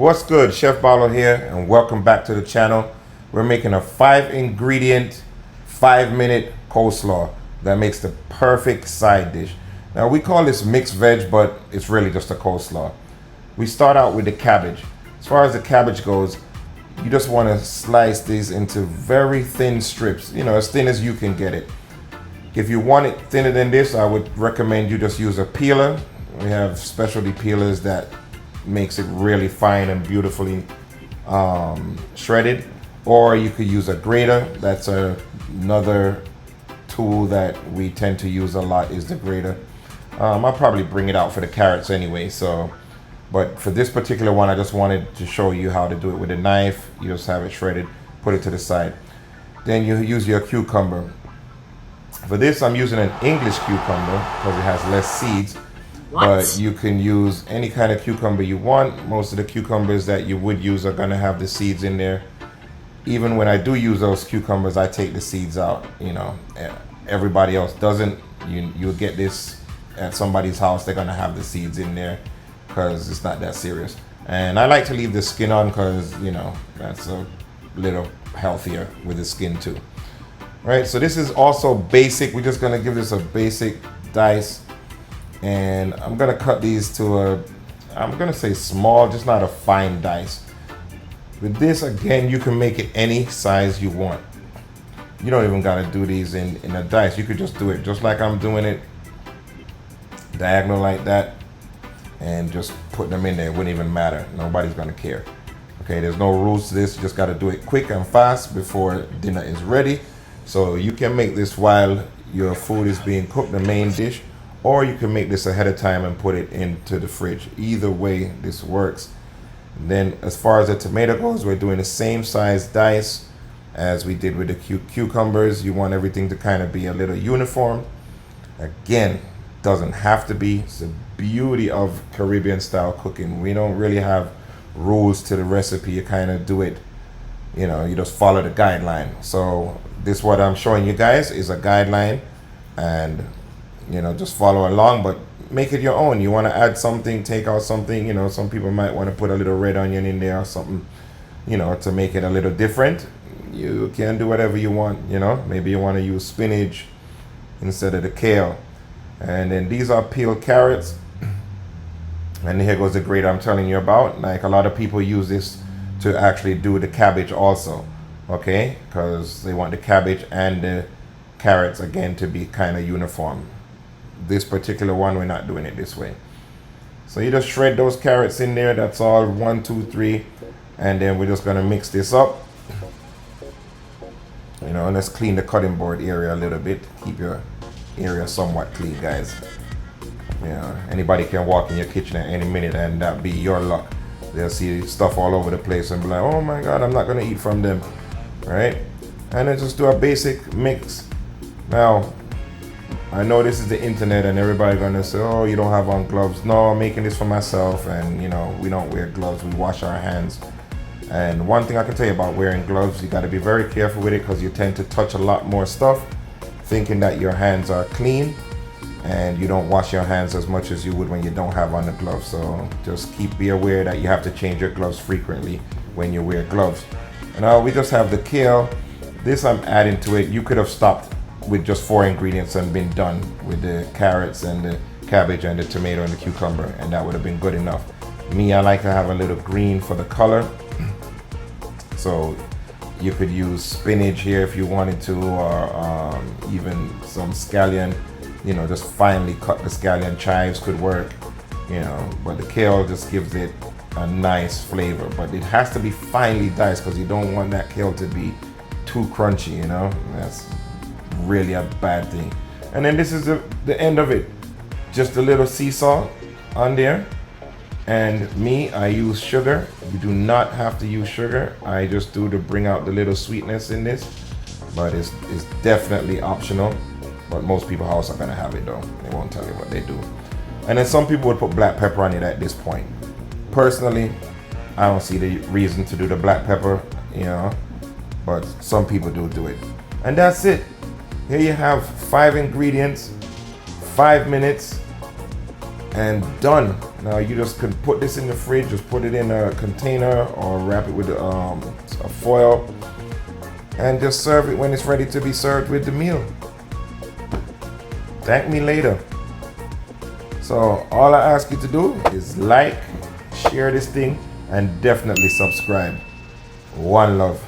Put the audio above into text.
What's good? Chef Barlow here, and welcome back to the channel. We're making a 5-ingredient, 5-minute coleslaw that makes the perfect side dish. Now we call this mixed veg, but it's really just a coleslaw. We start out with the cabbage. As far as the cabbage goes, you just want to slice these into very thin strips, as thin as you can get it. If you want it thinner than this, I would recommend you just use a peeler. We have specialty peelers that makes it really fine and beautifully shredded, or you could use a grater. That's another tool that we tend to use a lot, is the grater. I'll probably bring it out for the carrots anyway, but for this particular one I just wanted to show you how to do it with a knife. You just have it shredded, put it to the side. Then you use your cucumber. For this I'm using an English cucumber because it has less seeds. But you can use any kind of cucumber you want. Most of the cucumbers that you would use are gonna have the seeds in there. Even when I do use those cucumbers, I take the seeds out. Everybody else doesn't. You'll get this at somebody's house, they're gonna have the seeds in there because it's not that serious. And I like to leave the skin on because that's a little healthier with the skin too. Right, so this is also basic. We're just gonna give this a basic dice. And I'm gonna cut these to I'm gonna say small, just not a fine dice. With this, again, you can make it any size you want. You don't even gotta do these in a dice. You could just do it just like I'm doing it, diagonal like that, and just put them in there. It wouldn't even matter. Nobody's gonna care. Okay, there's no rules to this. You just gotta do it quick and fast before dinner is ready. So you can make this while your food is being cooked, the main dish. Or you can make this ahead of time and put it into the fridge. Either way, this works. And then as far as the tomato goes, we're doing the same size dice as we did with the cucumbers. You want everything to kind of be a little uniform. Again, doesn't have to be. It's the beauty of Caribbean style cooking. We don't really have rules to the recipe. You kind of do it, you just follow the guideline. So this, what I'm showing you guys, is a guideline, and just follow along, but make it your own. You want to add something, take out something. Some people might want to put a little red onion in there or something, to make it a little different. You can do whatever you want. Maybe you want to use spinach instead of the kale. And then these are peeled carrots. And here goes the grater I'm telling you about. Like, a lot of people use this to actually do the cabbage also, okay? Because they want the cabbage and the carrots, again, to be kind of uniform. This particular one, we're not doing it this way. So you just shred those carrots in there. That's all, 1, 2, 3. And then we're just gonna mix this up. And let's clean the cutting board area a little bit. Keep your area somewhat clean, guys. Anybody can walk in your kitchen at any minute and that be your luck. They'll see stuff all over the place and be like, oh my God, I'm not gonna eat from them, right? And then just do a basic mix. Now, I know this is the internet and everybody gonna say, oh, you don't have on gloves. No, I'm making this for myself, and we don't wear gloves. We wash our hands. And one thing I can tell you about wearing gloves, you gotta be very careful with it because you tend to touch a lot more stuff thinking that your hands are clean, and you don't wash your hands as much as you would when you don't have on the gloves. So just be aware that you have to change your gloves frequently when you wear gloves. And now we just have the kale. This I'm adding to it. You could have stopped with just 4 ingredients and been done with the carrots and the cabbage and the tomato and the cucumber, and that would have been good enough. Me, I like to have a little green for the color. So you could use spinach here if you wanted to, or even some scallion, just finely cut the scallion. Chives could work, but the kale just gives it a nice flavor. But it has to be finely diced because you don't want that kale to be too crunchy, That's really a bad thing. And then this is the end of it. Just a little sea salt on there. And me, I use sugar. You do not have to use sugar. I just do to bring out the little sweetness in this. But it's definitely optional. But most people house are gonna have it though. They won't tell you what they do. And then some people would put black pepper on it at this point. Personally, I don't see the reason to do the black pepper, but some people do it. And that's it. Here you have 5 ingredients, 5 minutes, and done. Now you just can put this in the fridge, just put it in a container or wrap it with a foil and just serve it when it's ready to be served with the meal. Thank me later. So all I ask you to do is like, share this thing, and definitely subscribe. One love.